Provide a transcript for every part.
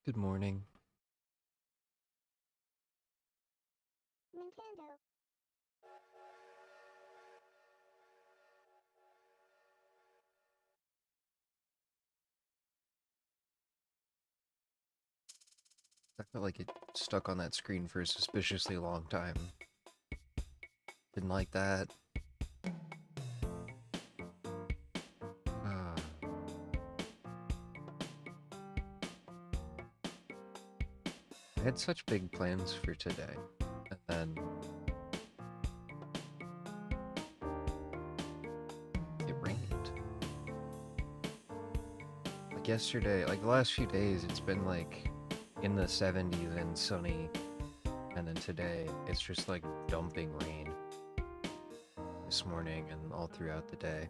Good morning. Nintendo. I felt like it stuck on that screen for a suspiciously long time. Didn't like that. Ah, I had such big plans for today, and then it rained. Like yesterday, like the last few days, it's been like in the 70s and sunny, and then today it's just like dumping rain this morning and all throughout the day.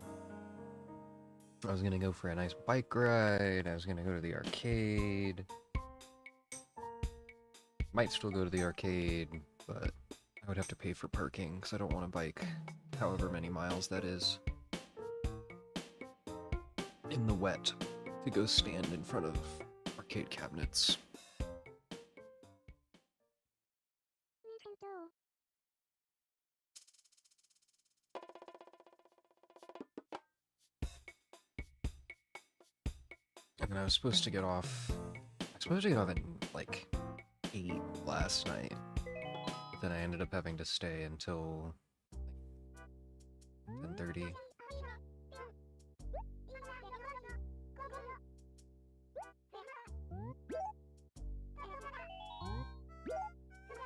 I was gonna go for a nice bike ride, I was gonna go to the arcade. Might still go to the arcade, but I would have to pay for parking because I don't want to bike however many miles that is in the wet to go stand in front of arcade cabinets. Nintendo. And I was supposed to get off. I was supposed to get off at like 8 last night, but then I ended up having to stay until like 10:30.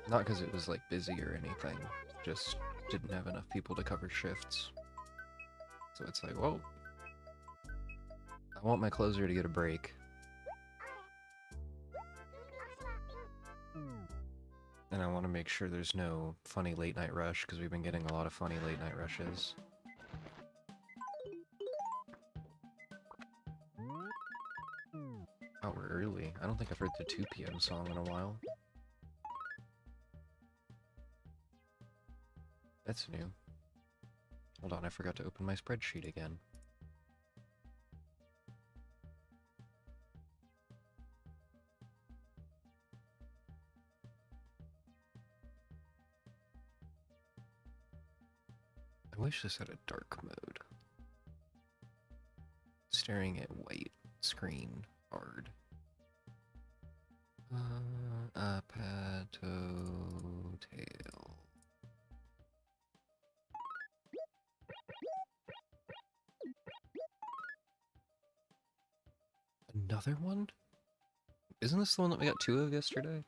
Not because it was like busy or anything, just didn't have enough people to cover shifts. So it's like, well, I want my closer to get a break. And I want to make sure there's no funny late night rush, because we've been getting a lot of funny late night rushes. Oh, we're early. I don't think I've heard the 2 p.m. song in a while. That's new. Hold on, I forgot to open my spreadsheet again. I wish this had a dark mode. Staring at white screen hard. Apato tail. Another one? Isn't this the one that we got 2 of yesterday?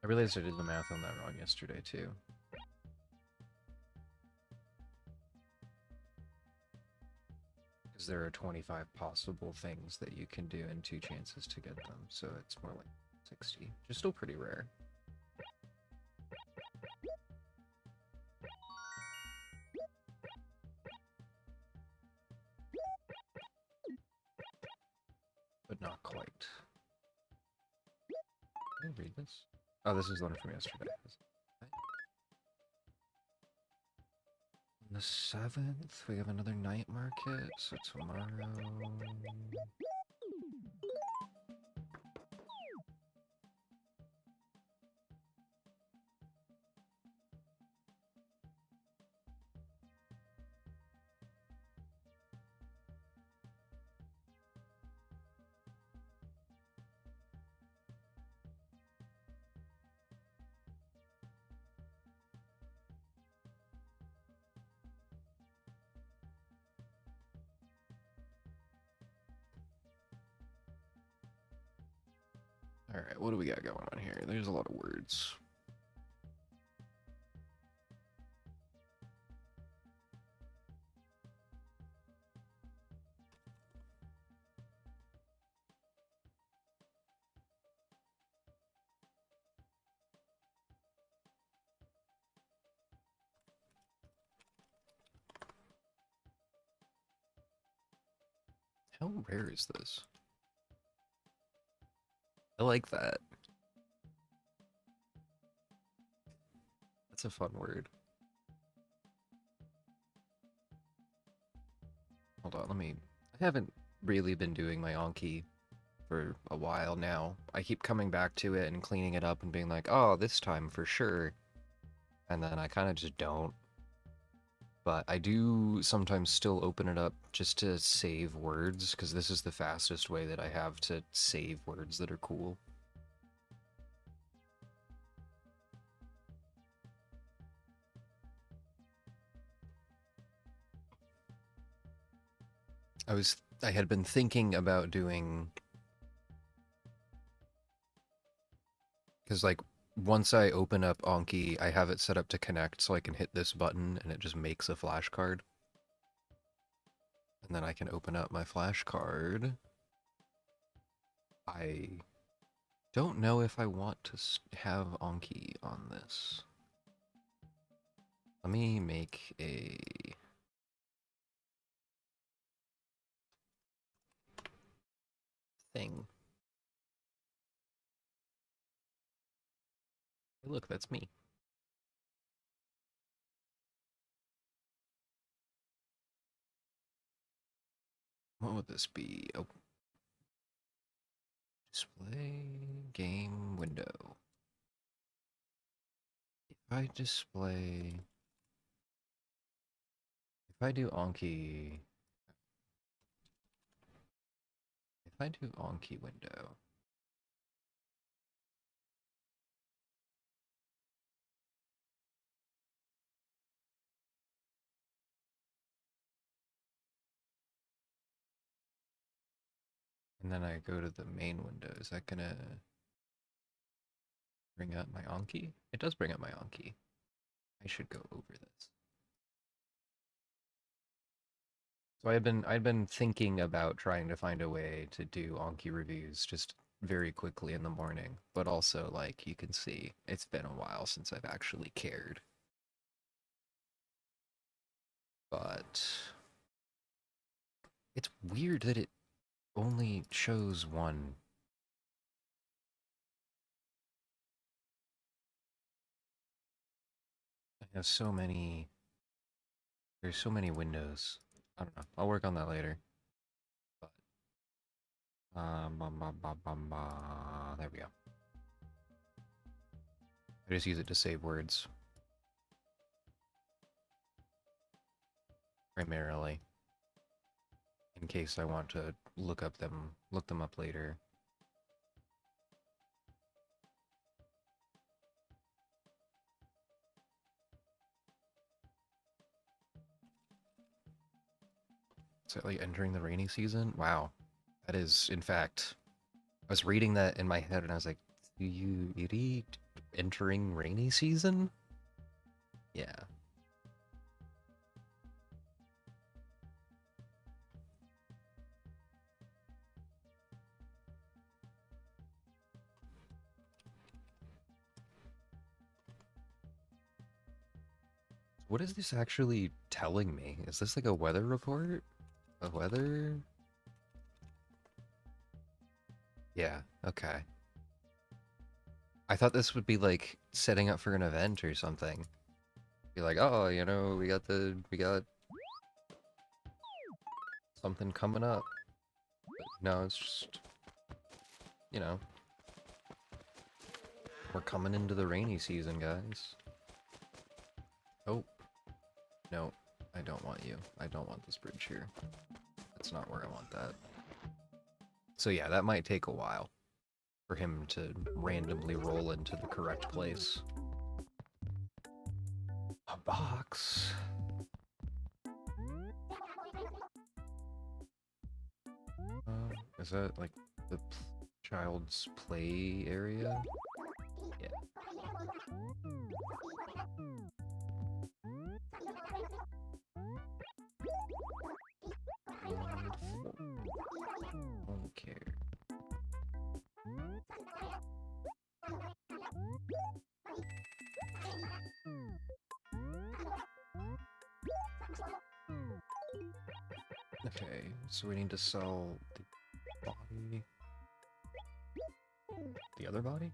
I realized I did the math on that wrong yesterday, too. Because there are 25 possible things that you can do and 2 chances to get them, so it's more like 60. Which is still pretty rare. But not quite. Can I read this? Oh, this is the one from yesterday. On the 7th, we have another night market, so tomorrow... Alright, what do we got going on here? There's a lot of words. How rare is this? I like that. That's a fun word. Hold on, I haven't really been doing my Anki for a while now. I keep coming back to it and cleaning it up and being like, oh, this time for sure. And then I kind of just don't. But I do sometimes still open it up just to save words, because this is the fastest way that I have to save words that are cool. I had been thinking about doing, because like once I open up Anki, I have it set up to connect so I can hit this button and it just makes a flashcard. And then I can open up my flashcard. I don't know if I want to have Anki on this. Let me make a thing. Hey, look, that's me. What would this be? Oh, display game window. If I do Anki, if I do Anki window, and then I go to the main window, is that gonna bring up my Anki? It does bring up my Anki. I should go over this. So I'd been thinking about trying to find a way to do Anki reviews just very quickly in the morning, but also like you can see it's been a while since I've actually cared. But it's weird that it only shows one. I have so many, there's so many windows. I don't know. I'll work on that later. But there we go. I just use it to save words primarily, in case I want to look them up later. Is it like entering the rainy season? Wow. That is, in fact, I was reading that in my head and I was like, do you read entering rainy season? Yeah. What is this actually telling me? Is this like a weather report? A weather? Yeah, okay. I thought this would be like setting up for an event or something. Be like, oh, you know, we got something coming up. But no, it's just, you know, we're coming into the rainy season, guys. Oh, no, I don't want you. I don't want this bridge here. That's not where I want that. So yeah, that might take a while for him to randomly roll into the correct place. A box. Is that like the child's play area? Yeah. Don't care. Okay, so we need to sell the body. The other body?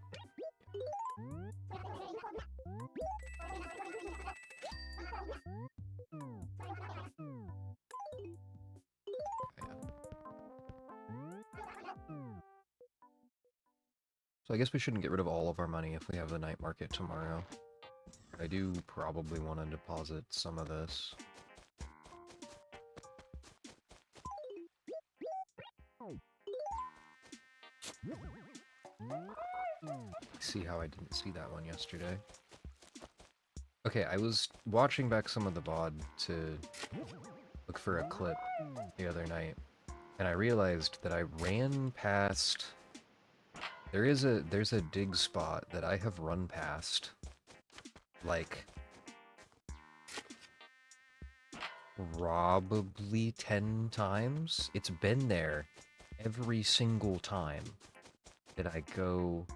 So I guess we shouldn't get rid of all of our money if we have the night market tomorrow. I do probably want to deposit some of this. See how I didn't see that one yesterday. Okay, I was watching back some of the VOD to look for a clip the other night, and I realized that I ran past... There's a dig spot that I have run past, like, probably 10 times. It's been there every single time that I go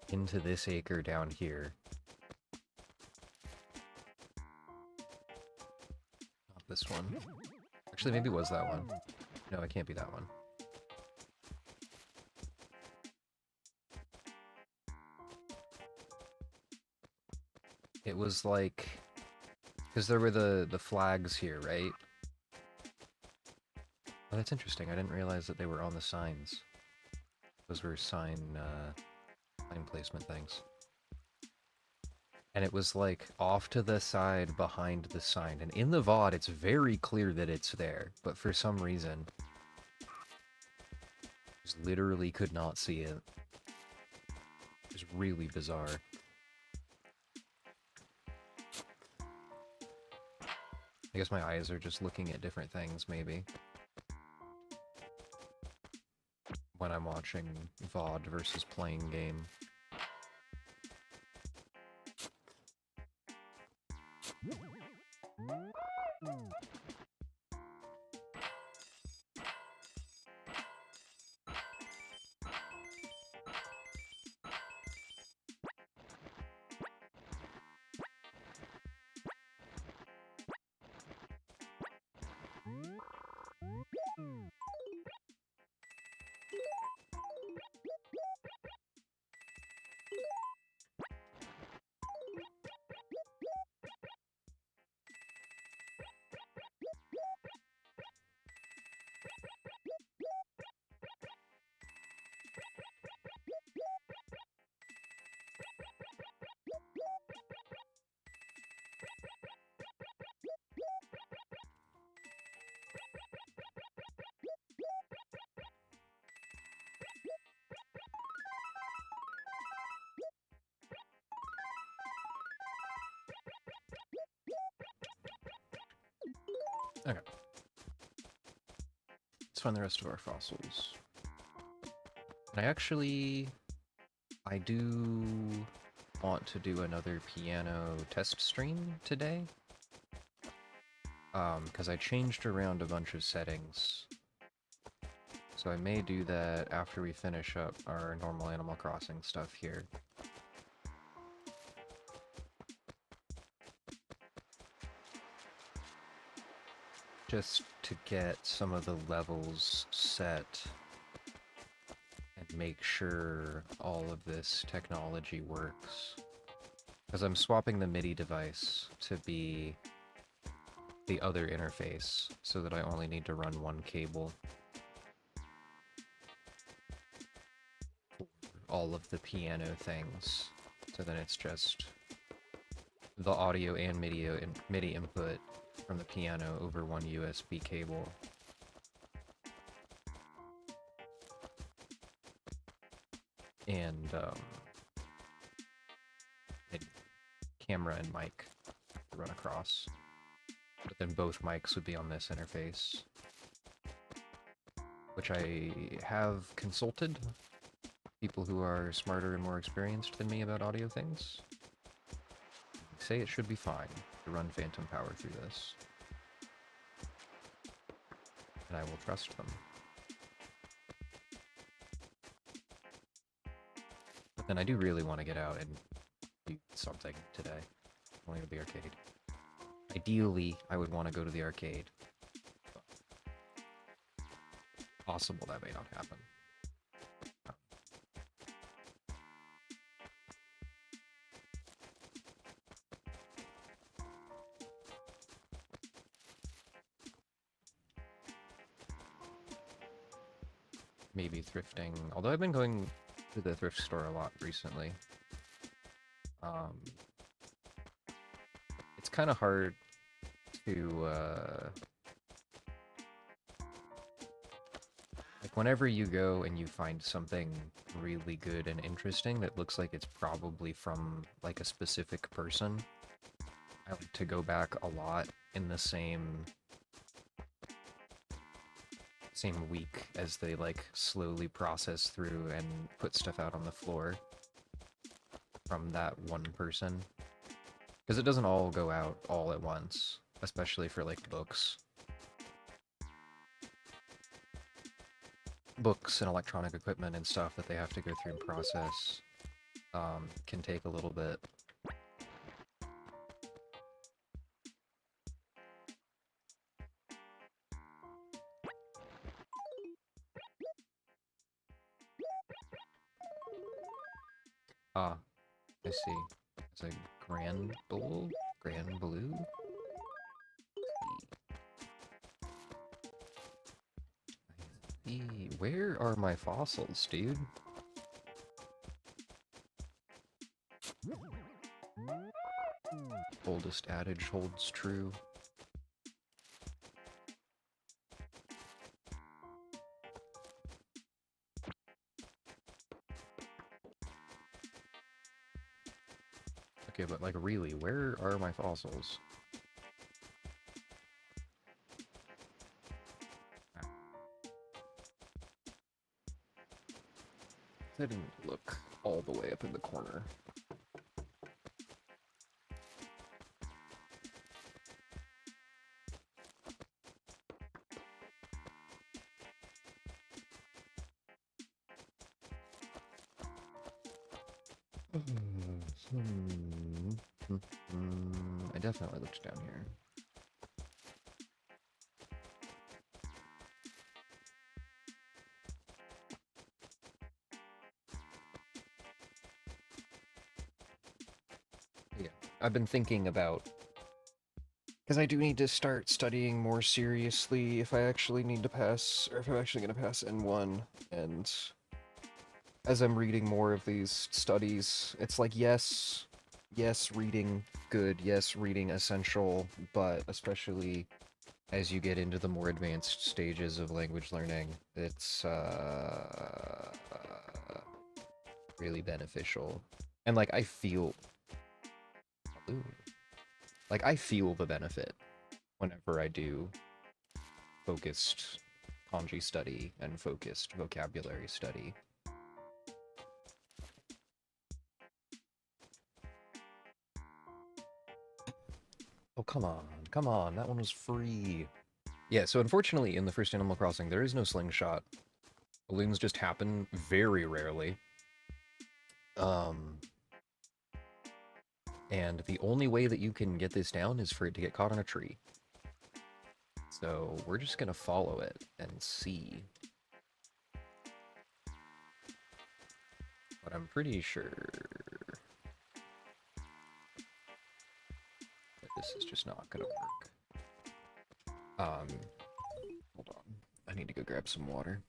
into this acre down here. Not this one. Actually, maybe it was that one. No, it can't be that one. It was like... Because there were the flags here, right? Oh, that's interesting. I didn't realize that they were on the signs. Those were sign placement things. And it was like off to the side behind the sign. And in the VOD, it's very clear that it's there. But for some reason, just literally could not see it. It was really bizarre. I guess my eyes are just looking at different things, maybe. When I'm watching VOD versus playing game. Okay. Let's find the rest of our fossils. And I do want to do another piano test stream today. Because I changed around a bunch of settings. So I may do that after we finish up our normal Animal Crossing stuff here. Just to get some of the levels set and make sure all of this technology works. Because I'm swapping the MIDI device to be the other interface so that I only need to run one cable. For all of the piano things. So then it's just the audio and MIDI input from the piano over one USB cable. And camera and mic to run across. But then both mics would be on this interface. Which I have consulted people who are smarter and more experienced than me about audio things. They say it should be fine to run Phantom Power through this. And I will trust them. But then I do really want to get out and do something today. I want to go to the arcade. Ideally, I would want to go to the arcade. possible that may not happen. Maybe thrifting, although I've been going to the thrift store a lot recently. It's kind of hard to, like, whenever you go and you find something really good and interesting that looks like it's probably from, like, a specific person, I like to go back a lot in the same week as they, like, slowly process through and put stuff out on the floor from that one person. Because it doesn't all go out all at once, especially for, like, books. Books and electronic equipment and stuff that they have to go through and process can take a little bit. Ah, I see. It's a Grand Blue? Grand Blue? Where are my fossils, dude? Oldest adage holds true. Okay, but like really, where are my fossils? I didn't look all the way up in the corner. I definitely looked down here. Yeah, I've been thinking about, because I do need to start studying more seriously if I actually need to pass, or if I'm actually going to pass N1, and as I'm reading more of these studies, it's like, yes, reading good, yes, reading essential, but especially as you get into the more advanced stages of language learning, it's really beneficial. And like I feel I feel the benefit whenever I do focused kanji study and focused vocabulary study. Oh, come on, that one was free. Yeah, so unfortunately in the first Animal Crossing, there is no slingshot. Balloons just happen very rarely. And the only way that you can get this down is for it to get caught on a tree. So we're just gonna follow it and see. But I'm pretty sure that this is just not gonna work. Hold on. I need to go grab some water.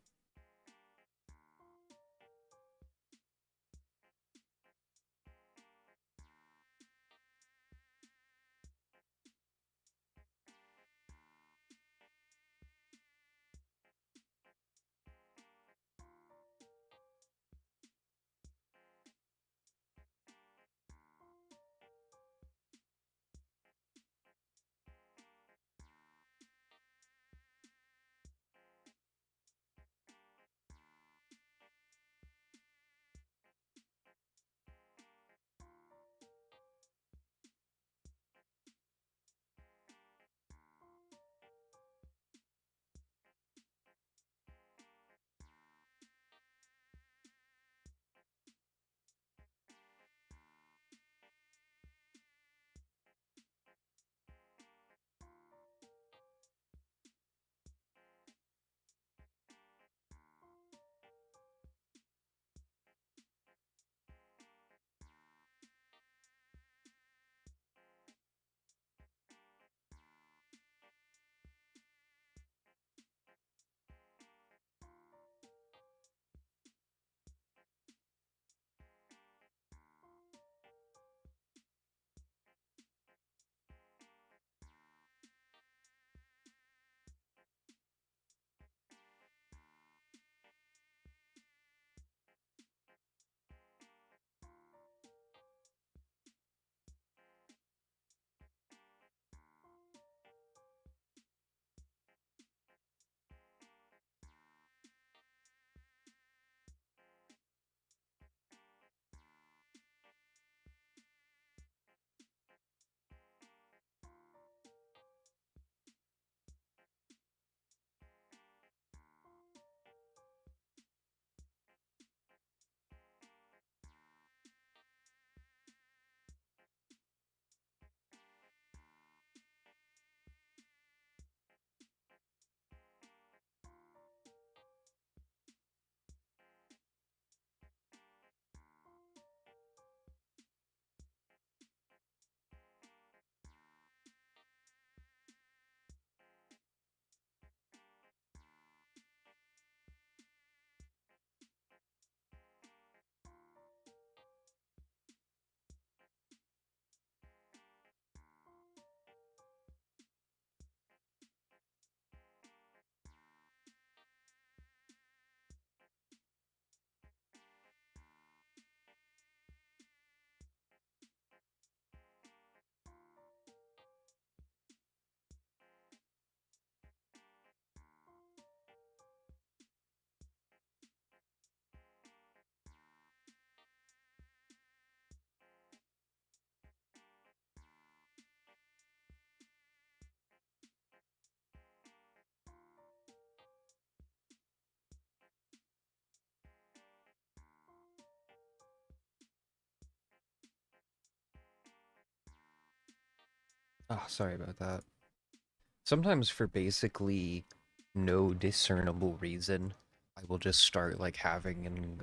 Oh, sorry about that. Sometimes for basically no discernible reason, I will just start like having an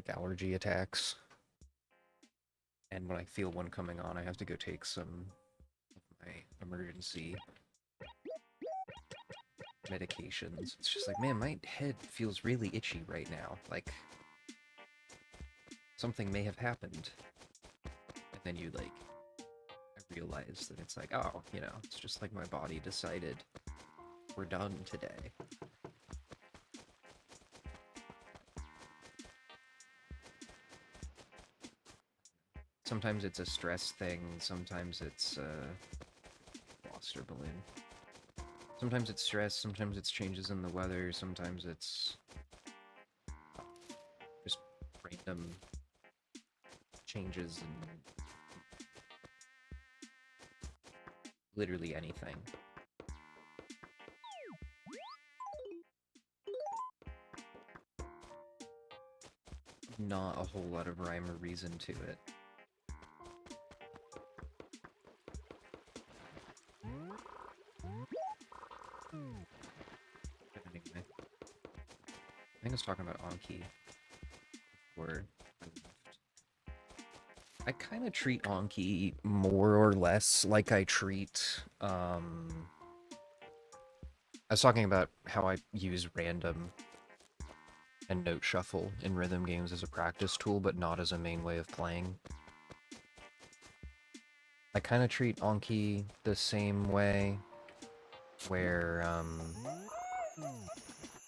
allergy attacks. And when I feel one coming on, I have to go take some of my emergency medications. It's just like, man, my head feels really itchy right now. Like, something may have happened. And then you, like, I realize that it's like, oh, it's just like my body decided we're done today. Sometimes it's a stress thing, sometimes it's, lost or balloon. Sometimes it's stress, sometimes it's changes in the weather, sometimes it's just random changes in literally anything. Not a whole lot of rhyme or reason to it. But anyway, I think I was talking about Anki before I left. I kind of treat Anki more or less like I treat, I was talking about how I use random and note shuffle in rhythm games as a practice tool, but not as a main way of playing. I kind of treat Anki the same way, where,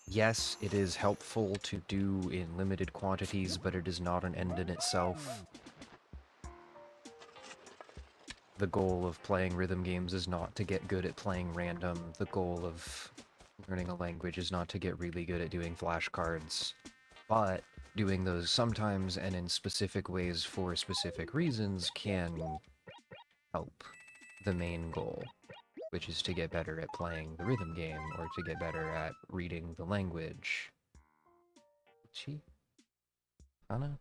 yes, it is helpful to do in limited quantities, but it is not an end in itself. The goal of playing rhythm games is not to get good at playing random. The goal of learning a language is not to get really good at doing flashcards. But doing those sometimes and in specific ways for specific reasons can help the main goal, which is to get better at playing the rhythm game or to get better at reading the language. Chi? Kana?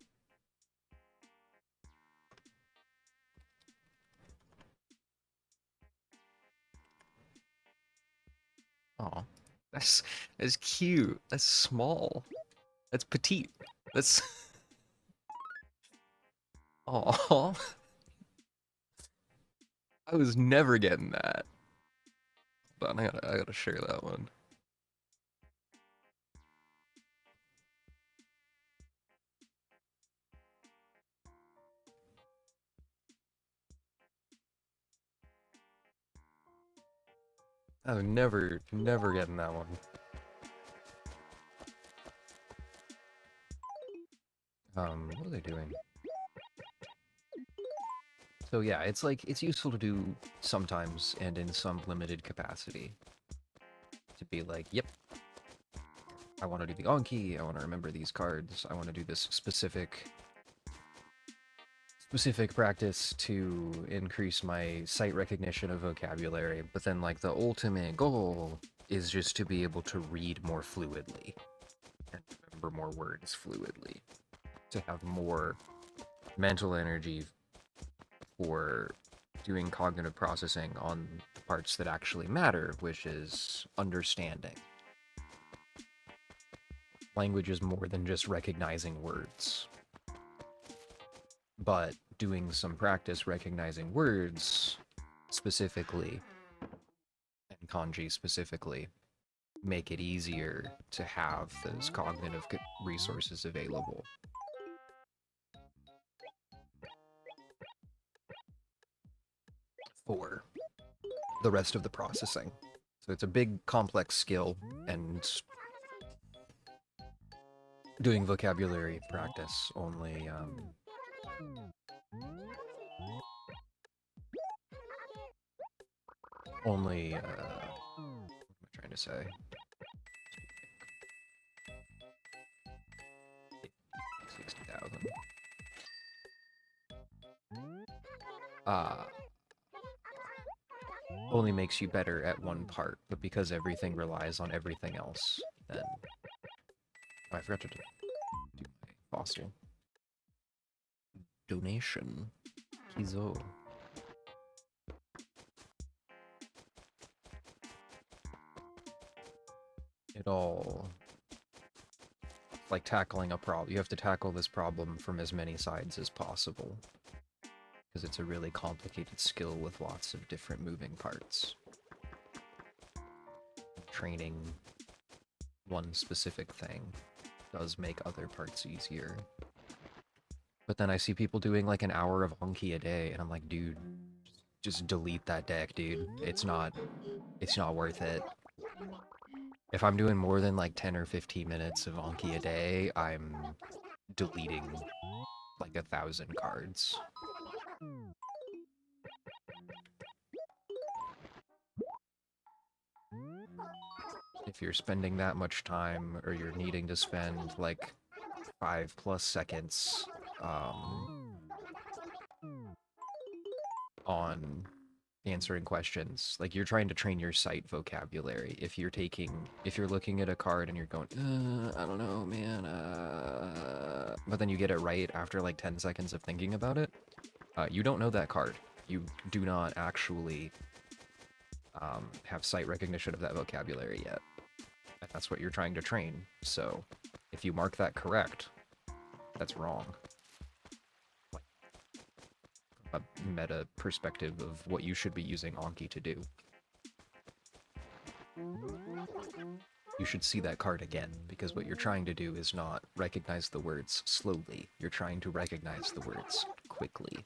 Aw. That's cute. That's small. That's petite. That's aw. I was never getting that. Hold on, I gotta share that one. I was never getting that one. What are they doing? So yeah, it's like, it's useful to do sometimes and in some limited capacity. To be like, yep, I want to do the Anki, I want to remember these cards, I want to do this specific practice to increase my sight recognition of vocabulary, but then like the ultimate goal is just to be able to read more fluidly and remember more words fluidly, to have more mental energy for doing cognitive processing on the parts that actually matter, which is understanding. Language is more than just recognizing words, but doing some practice recognizing words specifically, and kanji specifically, make it easier to have those cognitive resources available. For the rest of the processing. So it's a big, complex skill, and doing vocabulary practice only, what am I trying to say? 60,000. Only makes you better at one part, but because everything relies on everything else, then... Oh, I forgot to do my fossil. Donation. Kizo. at all. Like tackling a problem. You have to tackle this problem from as many sides as possible. Because it's a really complicated skill with lots of different moving parts. Training one specific thing does make other parts easier. But then I see people doing like an hour of Anki a day, and I'm like, dude, just delete that deck, dude. It's not worth it. If I'm doing more than like 10 or 15 minutes of Anki a day, I'm deleting like 1,000 cards. If you're spending that much time, or you're needing to spend like 5+ seconds on answering questions, like you're trying to train your sight vocabulary. If you're looking at a card and you're going, I don't know, man, but then you get it right after like 10 seconds of thinking about it, you don't know that card. You do not actually have sight recognition of that vocabulary yet. And that's what you're trying to train. So if you mark that correct, that's wrong. Like, a meta perspective of what you should be using Anki to do. You should see that card again, because what you're trying to do is not recognize the words slowly. You're trying to recognize the words quickly.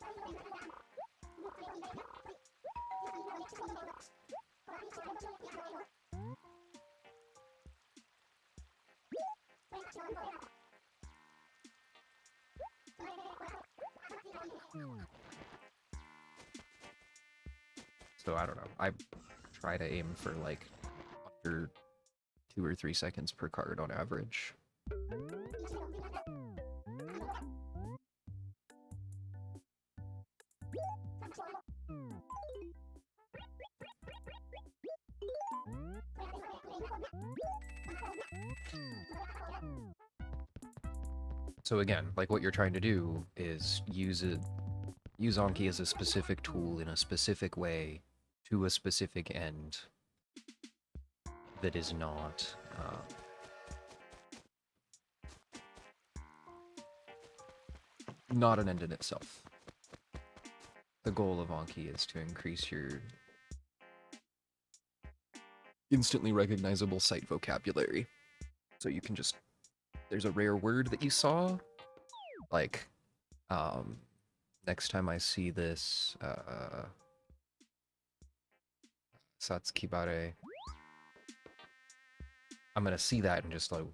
So I don't know. I try to aim for like under 2 or 3 seconds per card on average. So again, like what you're trying to do is use Anki as a specific tool in a specific way to a specific end that is not not an end in itself. The goal of Anki is to increase your instantly recognizable sight vocabulary. So you can just, there's a rare word that you saw, like, next time I see this, Satsukibare, I'm gonna see that and just like,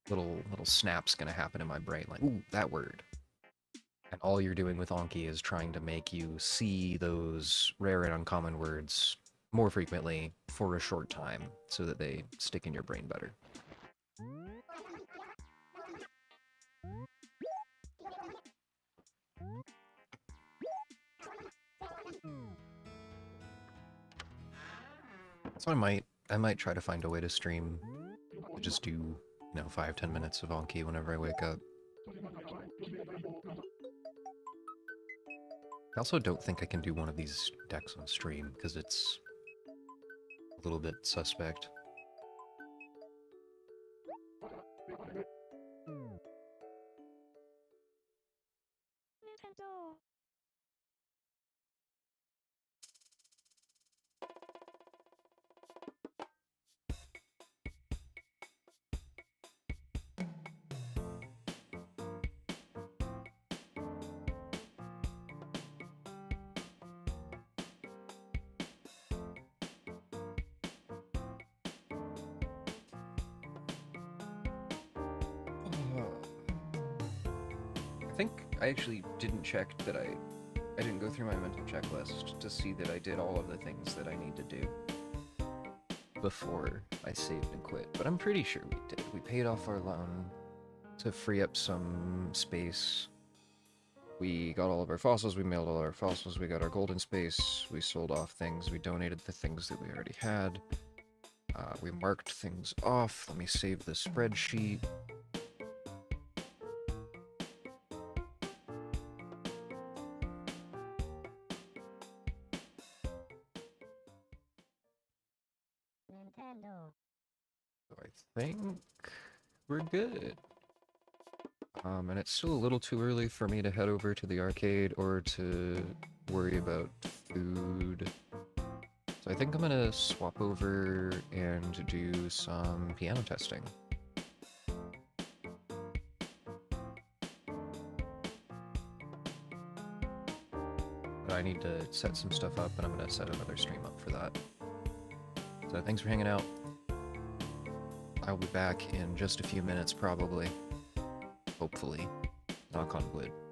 little snap's gonna happen in my brain, like, ooh, that word. And all you're doing with Anki is trying to make you see those rare and uncommon words more frequently for a short time, so that they stick in your brain better. So I might try to find a way to stream, to just do, 5-10 minutes of Anki whenever I wake up. I also don't think I can do one of these decks on stream, because it's a little bit suspect. I think I actually didn't check that I didn't go through my mental checklist to see that I did all of the things that I need to do before I saved and quit, but I'm pretty sure we did. We paid off our loan to free up some space. We got all of our fossils, we mailed all our fossils, we got our golden space, we sold off things, we donated the things that we already had. We marked things off. Let me save the spreadsheet. So I think we're good. And it's still a little too early for me to head over to the arcade or to worry about food. So I think I'm gonna swap over and do some piano testing. But I need to set some stuff up, and I'm gonna set another stream up for that. So thanks for hanging out. I'll be back in just a few minutes, probably. Hopefully. Knock on wood.